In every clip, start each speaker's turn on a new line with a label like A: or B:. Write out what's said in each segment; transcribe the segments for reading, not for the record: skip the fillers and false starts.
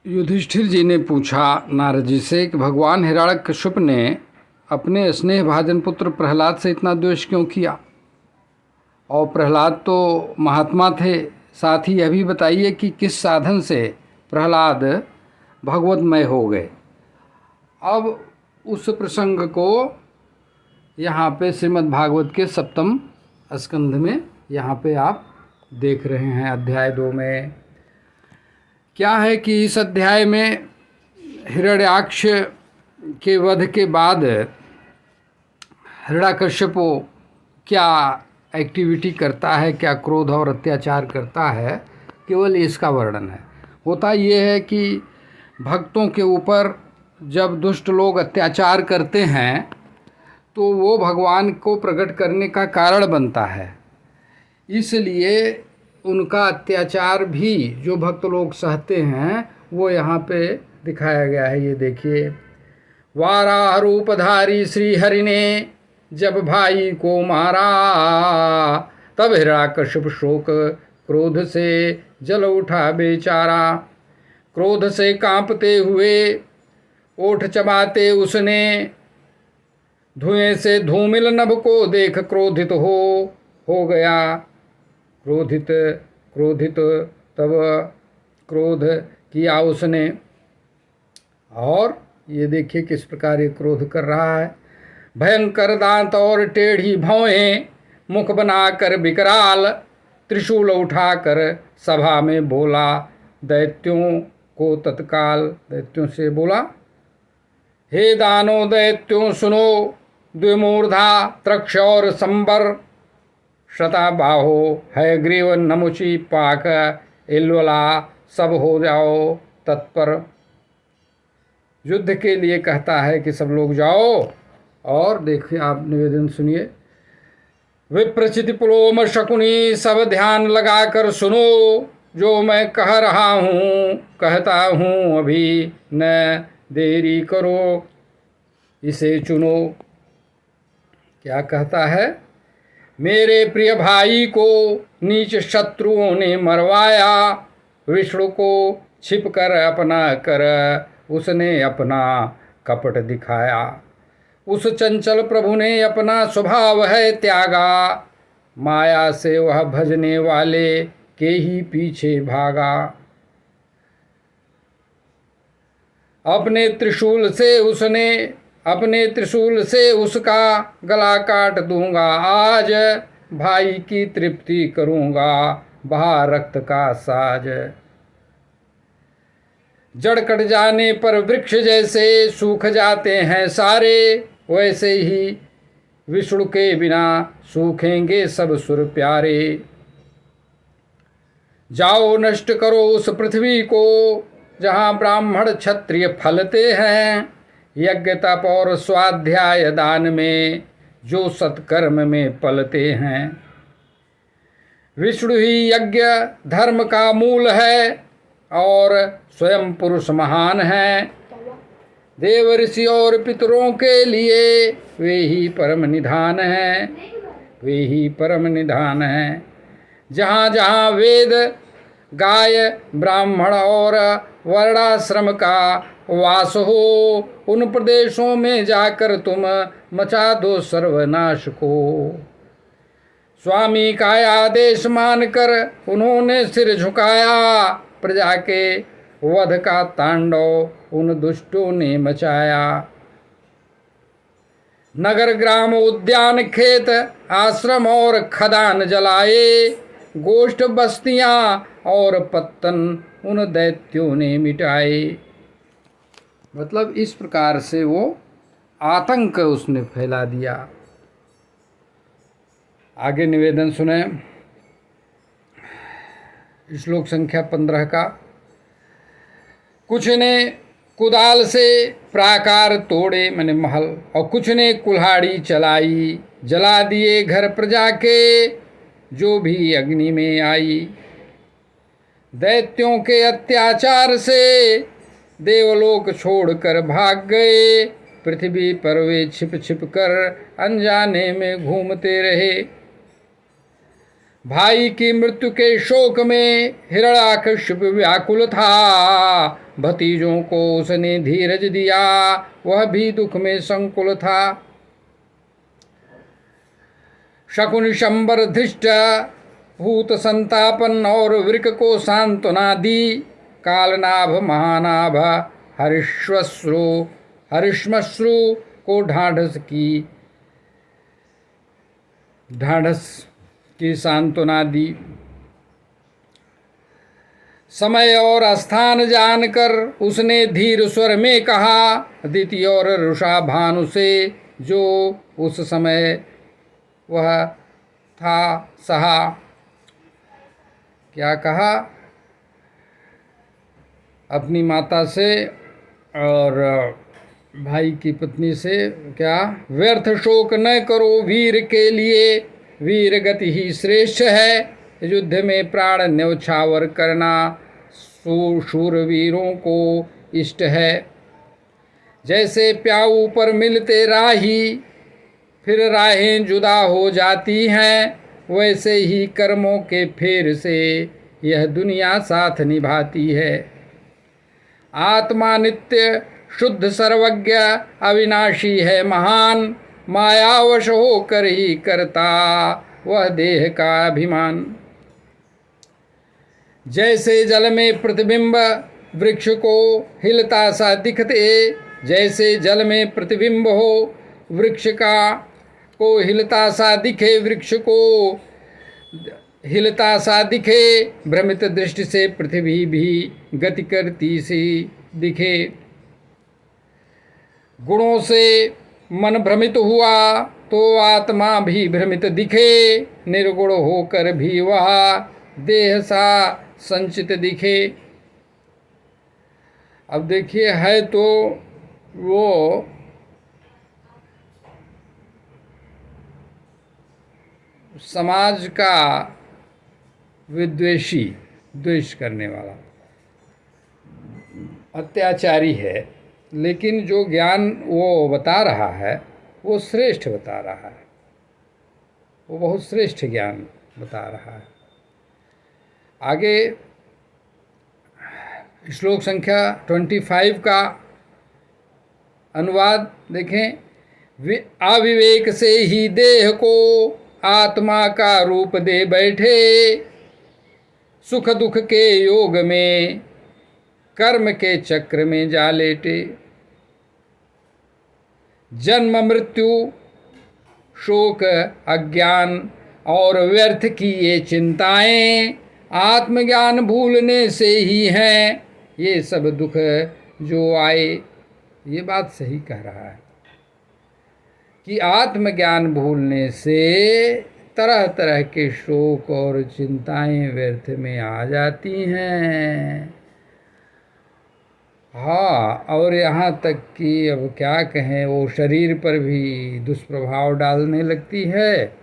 A: युधिष्ठिर जी ने पूछा नारद जी से कि भगवान हिरण्यकश्यप ने अपने स्नेह भाजन पुत्र प्रहलाद से इतना द्वेष क्यों किया। और प्रहलाद तो महात्मा थे, साथ ही यह भी बताइए कि किस साधन से प्रहलाद भगवतमय हो गए। अब उस प्रसंग को यहाँ पे श्रीमद् भागवत के 7वें स्कंध में यहाँ पे आप देख रहे हैं। अध्याय 2 में क्या है कि इस अध्याय में हिरण्याक्ष के वध के बाद हिरण्यकश्यप क्या एक्टिविटी करता है, क्या क्रोध और अत्याचार करता है, केवल इसका वर्णन है। होता ये है कि भक्तों के ऊपर जब दुष्ट लोग अत्याचार करते हैं तो वो भगवान को प्रकट करने का कारण बनता है, इसलिए उनका अत्याचार भी जो भक्त लोग सहते हैं वो यहाँ पे दिखाया गया है। ये देखिए, वाराह रूपधारी श्री हरि ने जब भाई को मारा, तब हिरण्यकश्यप शोक क्रोध से जल उठा बेचारा। क्रोध से कांपते हुए ओठ चबाते उसने, धुएं से धूमिल नभ को देख क्रोधित हो गया। क्रोधित तब क्रोध किया उसने। और ये देखिए किस प्रकार ये क्रोध कर रहा है। भयंकर दांत और टेढ़ी भौहें, मुख बनाकर विकराल, त्रिशूल उठाकर सभा में बोला। दैत्यों को तत्काल, दैत्यों से बोला, हे दानो दैत्यों सुनो, द्विमूर्धा त्रक्ष और संबर, शताबाहो है ग्रीव नमुची पाक, इल्वला सब हो जाओ तत्पर। युद्ध के लिए कहता है कि सब लोग जाओ। और देखिए आप निवेदन सुनिए। विप्रचित पुलोम शकुनी, सब ध्यान लगाकर सुनो, जो मैं कह रहा हूँ कहता हूँ, अभी न देरी करो इसे चुनो। क्या कहता है? मेरे प्रिय भाई को नीच शत्रुओं ने मरवाया, विष्णु को छिपकर अपना कर उसने अपना कपट दिखाया। उस चंचल प्रभु ने अपना स्वभाव है त्यागा, माया से वह भजने वाले के ही पीछे भागा। अपने त्रिशूल से उसका गला काट दूंगा, आज भाई की तृप्ति करूंगा, बहा रक्त का साज। जड़ कट जाने पर वृक्ष जैसे सूख जाते हैं सारे, वैसे ही विष्णु के बिना सूखेंगे सब सुर प्यारे। जाओ नष्ट करो उस पृथ्वी को, जहाँ ब्राह्मण क्षत्रिय फलते हैं, यज्ञ तप और स्वाध्याय दान में जो सत्कर्म में पलते हैं। विष्णु ही यज्ञ धर्म का मूल है और स्वयं पुरुष महान है। देव ऋषि और पितरों के लिए वे ही परम निधान हैं। जहाँ जहाँ वेद गाय ब्राह्मण और वर्णाश्रम का वास हो, उन प्रदेशों में जाकर तुम मचा दो सर्वनाश को। स्वामी का आदेश मानकर उन्होंने सिर झुकाया, प्रजा के वध का तांडव उन दुष्टों ने मचाया। नगर ग्राम उद्यान खेत आश्रम और खदान जलाए, गोष्ठ बस्तियां और पत्तन उन दैत्यों ने मिटाए। मतलब इस प्रकार से वो आतंक उसने फैला दिया। आगे निवेदन सुने, श्लोक संख्या 15 का। कुछ ने कुदाल से प्राकार तोड़े, मैंने महल, और कुछ ने कुल्हाड़ी चलाई, जला दिए घर प्रजा के जो भी अग्नि में आई। दैत्यों के अत्याचार से देवलोक छोड़कर भाग गए, पृथ्वी पर वे छिप छिप कर अनजाने में घूमते रहे। भाई की मृत्यु के शोक में हिरण्याकश्यप व्याकुल था। भतीजों को उसने धीरज दिया, वह भी दुख में संकुल था। शकुन शंबर धृष्ट भूत संतापन और वृक को सांत्वना दी। कालनाभ महानाभ हरिश्मश्रु को ढाढ़स की सांत्वना दी। समय और स्थान जानकर उसने धीर स्वर में कहा, अदिति और रुषा भानु से जो उस समय वह था सहा। क्या कहा? अपनी माता से और भाई की पत्नी से, क्या? व्यर्थ शोक न करो वीर के लिए, वीर गति ही श्रेष्ठ है। युद्ध में प्राण न्यौछावर करना शूरवीरों को इष्ट है। जैसे प्याऊ पर मिलते राही, फिर राहें जुदा हो जाती हैं, वैसे ही कर्मों के फेर से यह दुनिया साथ निभाती है। आत्मा नित्य शुद्ध सर्वज्ञ अविनाशी है महान, मायावश होकर ही करता वह देह का अभिमान। जैसे जल में प्रतिबिंब वृक्ष को हिलता सा दिखते, जैसे जल में प्रतिबिंब हो वृक्ष को हिलता सा दिखे, वृक्ष को हिलता सा दिखे, भ्रमित दृष्टि से पृथ्वी भी गति करती सी दिखे। गुणों से मन भ्रमित हुआ तो आत्मा भी भ्रमित दिखे, निर्गुण होकर भी वह देह सा संचित दिखे। अब देखिए, है तो वो समाज का विद्वेषी, द्वेष करने वाला, अत्याचारी है, लेकिन जो ज्ञान वो बता रहा है वो श्रेष्ठ बता रहा है, वो बहुत श्रेष्ठ ज्ञान बता रहा है। आगे श्लोक संख्या 25 का अनुवाद देखें। अविवेक से ही देह को आत्मा का रूप दे बैठे, सुख दुख के योग में कर्म के चक्र में जा लेटे। जन्म मृत्यु शोक अज्ञान और व्यर्थ की ये चिंताएं आत्मज्ञान भूलने से ही हैं, ये सब दुख जो आए। ये बात सही कह रहा है कि आत्मज्ञान भूलने से तरह तरह के शोक और चिंताएं व्यर्थ में आ जाती हैं। हाँ, और यहाँ तक कि अब क्या कहें, वो शरीर पर भी दुष्प्रभाव डालने लगती है,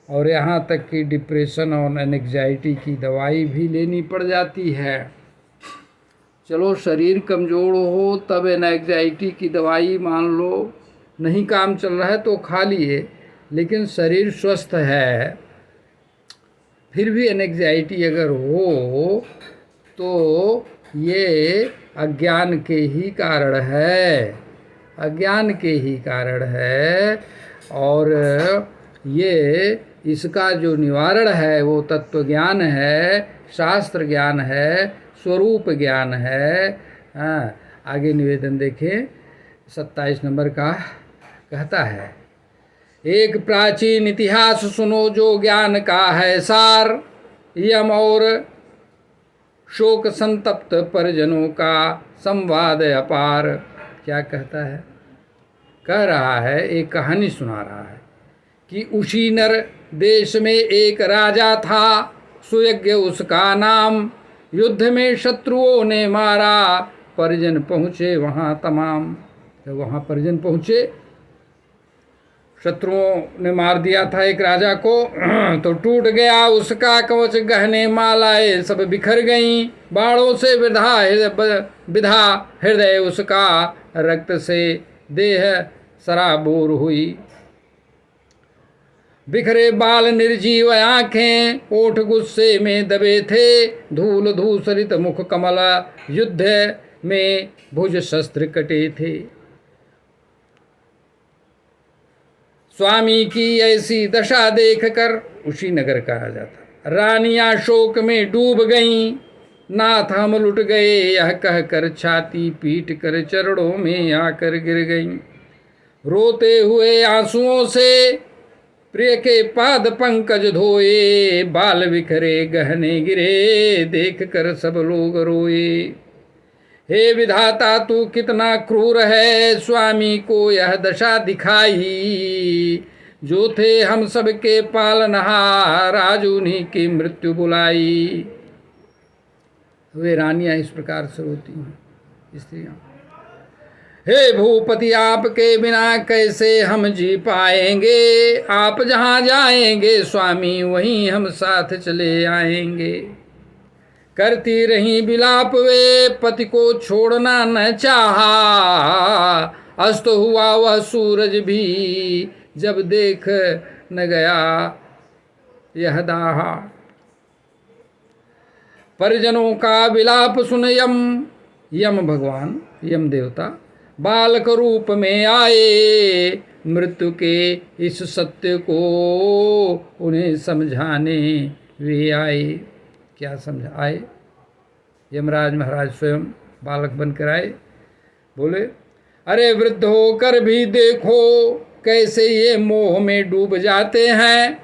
A: और यहाँ तक कि डिप्रेशन और एंग्जाइटी की दवाई भी लेनी पड़ जाती है। चलो, शरीर कमज़ोर हो तब एंग्जाइटी की दवाई मान लो नहीं काम चल रहा है तो खा लिए, लेकिन शरीर स्वस्थ है फिर भी एंग्जाइटी अगर हो तो ये अज्ञान के ही कारण है, अज्ञान के ही कारण है। और ये इसका जो निवारण है वो तत्व ज्ञान है, शास्त्र ज्ञान है, स्वरूप ज्ञान है। हाँ, आगे निवेदन देखें 27 नंबर का। कहता है, एक प्राचीन इतिहास सुनो जो ज्ञान का है सार, यम और शोक संतप्त परिजनों का संवाद अपार। क्या कहता है? कह रहा है, एक कहानी सुना रहा है कि उशीनर देश में एक राजा था, सुयज्ञ उसका नाम। युद्ध में शत्रुओं ने मारा, परिजन पहुँचे वहाँ तमाम। जब वहाँ परिजन पहुँचे, शत्रुओं ने मार दिया था एक राजा को, तो टूट गया उसका कवच, गहने मालाएं सब बिखर गईं। बाणों से विधा हृदय उसका, रक्त से देह सराबोर हुई। बिखरे बाल निर्जीव आंखें, ओठ गुस्से में दबे थे, धूल धूसरित मुख कमल, युद्ध में भुज शस्त्र कटे थे। स्वामी की ऐसी दशा देखकर, कुशीनगर कहा जाता, रानियां शोक में डूब गईं, नाथ हम लुट गए यह कहकर छाती पीट कर चरणों में आकर गिर गईं। रोते हुए आंसुओं से प्रिय के पाद पंकज धोए, बाल बिखरे गहने गिरे देख कर सब लोग रोए। हे विधाता तू कितना क्रूर है, स्वामी को यह दशा दिखाई, जो थे हम सबके पालनहार आज उन्हीं की मृत्यु बुलाई। वे रानियां इस प्रकार से रोती हैं, स्त्रियां। हे भूपति आपके बिना कैसे हम जी पाएंगे, आप जहाँ जाएंगे स्वामी वहीं हम साथ चले आएंगे। करती रही विलाप वे, पति को छोड़ना न चाहा, अस्त हुआ वह सूरज भी जब देख न गया यह दाहा। परिजनों का विलाप सुन यम भगवान, यम देवता बालक रूप में आए, मृत्यु के इस सत्य को उन्हें समझाने वे आए। क्या समझा आए? यमराज महाराज स्वयं बालक बनकर आए, बोले अरे वृद्ध होकर भी देखो कैसे ये मोह में डूब जाते हैं,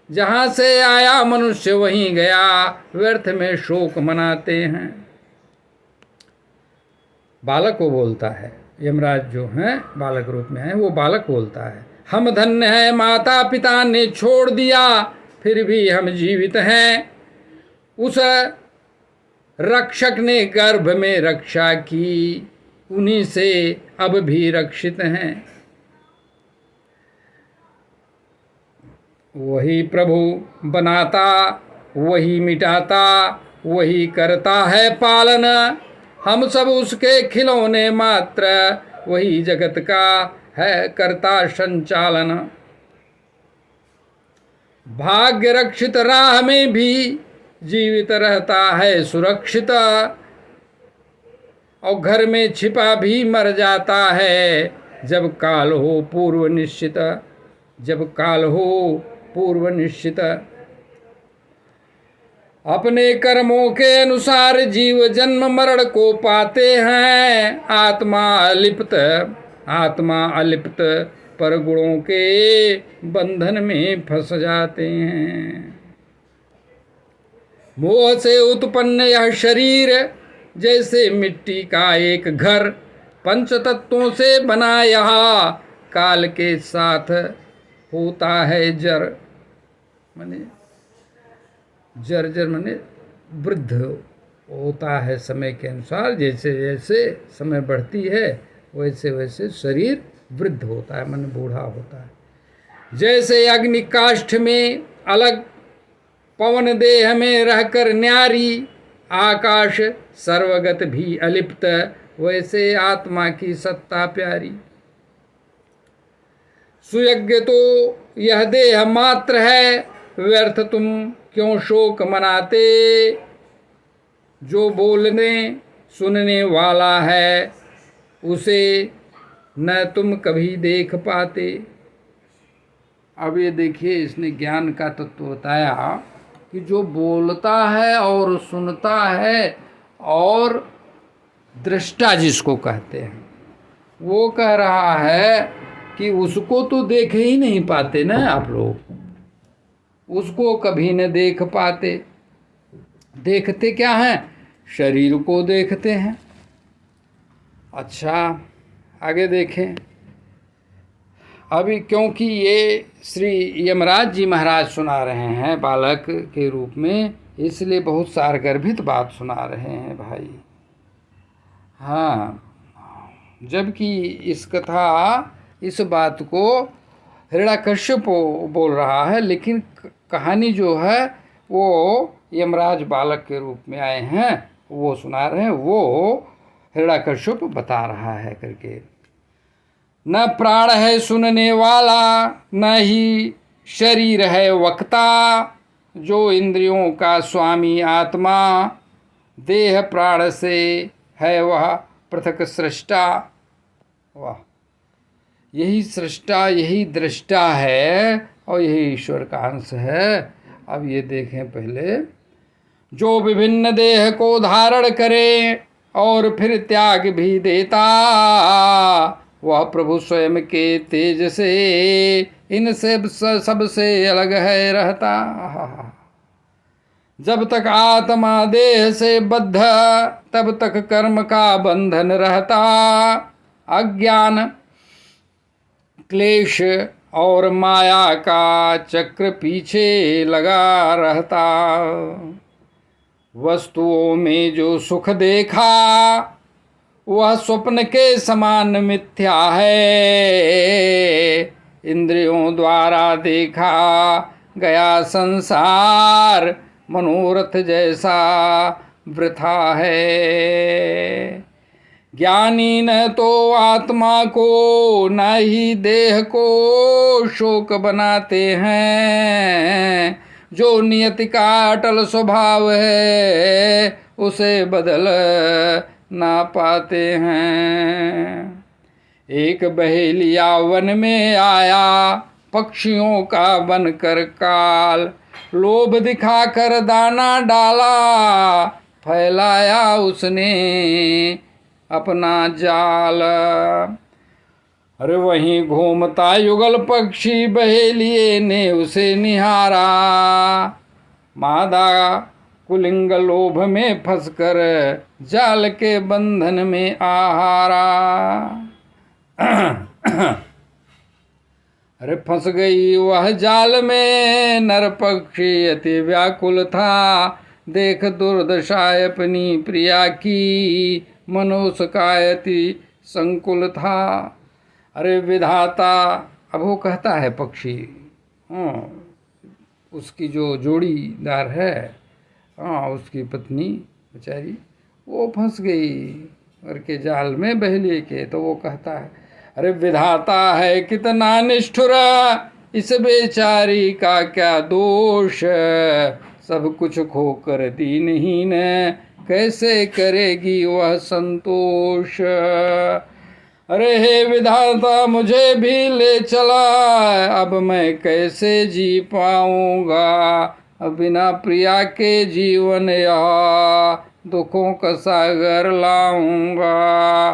A: जहाँ से आया मनुष्य वहीं गया, व्यर्थ में शोक मनाते हैं। बालक को बोलता है, यमराज जो हैं बालक रूप में है, वो बालक बोलता है, हम धन्य हैं माता पिता ने छोड़ दिया फिर भी हम जीवित हैं, उस रक्षक ने गर्भ में रक्षा की, उन्हीं से अब भी रक्षित हैं। वही प्रभु बनाता, वही मिटाता, वही करता है पालन, हम सब उसके खिलौने मात्र, वही जगत का है करता संचालन। भाग्य रक्षित राह में भी जीवित रहता है सुरक्षित, और घर में छिपा भी मर जाता है जब काल हो पूर्व निश्चित, जब काल हो पूर्व निश्चित। अपने कर्मों के अनुसार जीव जन्म मरण को पाते हैं, आत्मा अलिप्त पर गुणों के बंधन में फंस जाते हैं। मोह से उत्पन्न यह शरीर जैसे मिट्टी का एक घर, पंच तत्वों से बना यह काल के साथ होता है जर, माने जर माने वृद्ध होता है समय के अनुसार, जैसे जैसे समय बढ़ती है वैसे वैसे शरीर वृद्ध होता है, माने बूढ़ा होता है। जैसे अग्नि काष्ठ में अलग, पवन देह में रहकर न्यारी, आकाश सर्वगत भी अलिप्त, वैसे आत्मा की सत्ता प्यारी। सुयज्ञ तो यह देह मात्र है, व्यर्थ तुम क्यों शोक मनाते, जो बोलने सुनने वाला है उसे न तुम कभी देख पाते। अब ये देखिए, इसने ज्ञान का तत्व बताया कि जो बोलता है और सुनता है और दृष्टा जिसको कहते हैं, वो कह रहा है कि उसको तो देख ही नहीं पाते ना आप लोग, उसको कभी न देख पाते। देखते क्या हैं? शरीर को देखते हैं। अच्छा, आगे देखें। अभी क्योंकि ये श्री यमराज जी महाराज सुना रहे हैं बालक के रूप में, इसलिए बहुत सारगर्भित बात सुना रहे हैं भाई। हाँ, जबकि इस बात को हिरण्याकश्यप बोल रहा है, लेकिन कहानी जो है वो यमराज बालक के रूप में आए हैं वो सुना रहे हैं, वो हिरण्याकश्यप बता रहा है करके। न प्राण है सुनने वाला, न ही शरीर है वक्ता, जो इंद्रियों का स्वामी आत्मा, देह प्राण से है वह पृथक सृष्टा। वाह, यही सृष्टा, यही दृष्टा है और यही ईश्वर का अंश है। अब ये देखें पहले, जो विभिन्न देह को धारण करे और फिर त्याग भी देता, वह प्रभु स्वयं के तेज से इनसे सबसे अलग है रहता। जब तक आत्मा देह से बद्ध, तब तक कर्म का बंधन रहता। अज्ञान, क्लेश और माया का चक्र पीछे लगा रहता। वस्तुओं में जो सुख देखा, वह स्वप्न के समान मिथ्या है। इंद्रियों द्वारा देखा गया संसार मनोरथ जैसा वृथा है। ज्ञानी न तो आत्मा को न ही देह को शोक बनाते हैं। जो नियति का अटल स्वभाव है, उसे बदल ना पाते हैं। एक बहेलिया वन में आया, पक्षियों का बनकर काल। लोभ दिखाकर दाना डाला, फैलाया उसने अपना जाल। अरे वहीं घूमता युगल पक्षी, बहेलिए ने उसे निहारा। मादा कुलिंग लोभ में फंसकर जाल के बंधन में आहारा। अरे फंस गई वह जाल में, नर पक्षी अति व्याकुल था। देख दुर्दशा अपनी प्रिया की, मनोसका अति संकुल था। अरे विधाता, अब वो कहता है पक्षी, उसकी जो जोड़ीदार है, उसकी पत्नी बेचारी वो फंस गई और के जाल में बहेलिए के। तो वो कहता है, अरे विधाता है कितना निष्ठुर, इस बेचारी का क्या दोष। सब कुछ खोकर दीनहीन, कैसे करेगी वह संतोष। अरे हे विधाता, मुझे भी ले चला, अब मैं कैसे जी पाऊंगा। अब बिना प्रिया के जीवन या दुखों का सागर लाऊंगा।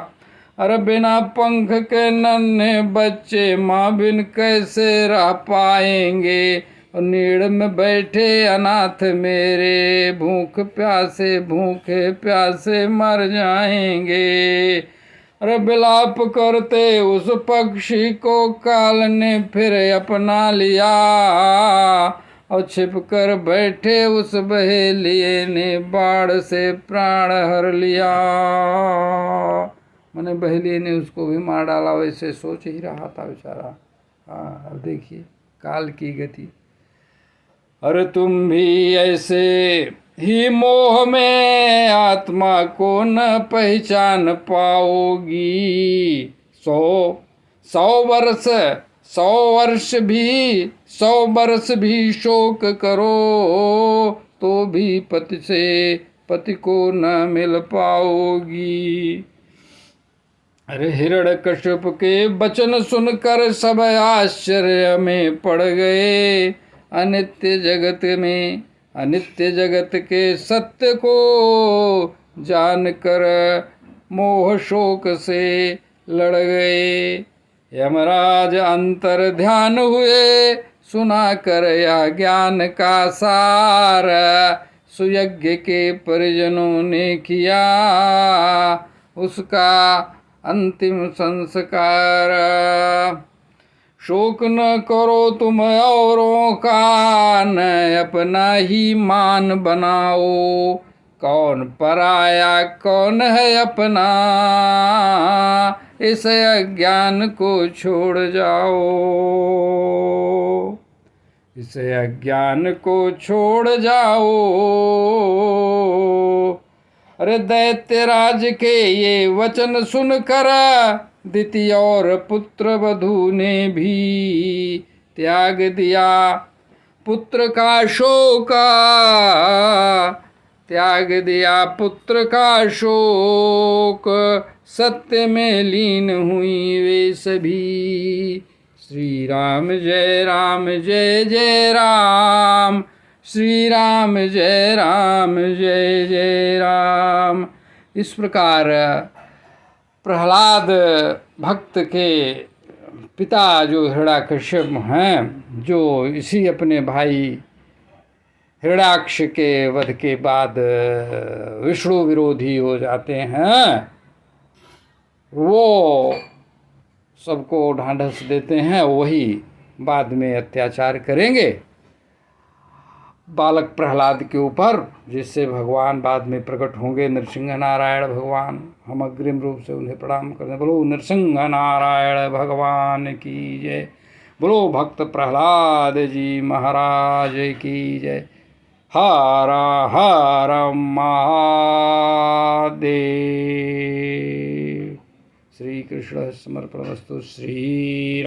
A: अरे बिना पंख के नन्हे बच्चे माँ बिन कैसे रह पाएंगे। और नीड़ में बैठे अनाथ मेरे, भूखे प्यासे मर जाएंगे। अरे विलाप करते उस पक्षी को काल ने फिर अपना लिया। और छिप कर बैठे उस बहेलिए ने बाढ़ से प्राण हर लिया। मैंने बहेलिए ने उसको भी मार डाला, वैसे सोच ही रहा था बेचारा। अब देखिए काल की गति। अरे तुम भी ऐसे ही मोह में आत्मा को न पहचान पाओगी। 100 वर्ष भी शोक करो, तो भी पति से पति को न मिल पाओगी। अरे हिरण्यकश्यप के वचन सुनकर सब आश्चर्य में पड़ गए। अनित्य जगत के सत्य को जानकर मोह शोक से लड़ गए। यमराज अंतर ध्यान हुए, सुना कर या ज्ञान का सार। सुयज्ञ के परिजनों ने किया उसका अंतिम संस्कार। शोक न करो तुम औरों का, न अपना ही मान बनाओ। कौन पराया कौन है अपना, इस अज्ञान को छोड़ जाओ। इस अज्ञान को छोड़ जाओ। अरे दैत्यराज के ये वचन सुनकर दिति और पुत्र वधू ने भी त्याग दिया पुत्र का शोक, त्याग दिया पुत्र का शोक, सत्य में लीन हुई वे सभी। श्री राम जय राम जय जय राम, श्री राम जय राम जय जय राम। इस प्रकार प्रहलाद भक्त के पिता जो हिरण्याकश्यप हैं, जो इसी अपने भाई हिरण्याक्ष के वध के बाद विष्णु विरोधी हो जाते हैं, वो सबको ढांढस देते हैं, वही बाद में अत्याचार करेंगे बालक प्रहलाद के ऊपर, जिससे भगवान बाद में प्रकट होंगे, नरसिंह नारायण भगवान। हम अग्रिम रूप से उन्हें प्रणाम करते हैं। बोलो नरसिंह नारायण भगवान की जय, बोलो भक्त प्रहलाद जी महाराज की जय। हर हर महादेव। श्री कृष्ण समर्पणमस्तु। श्री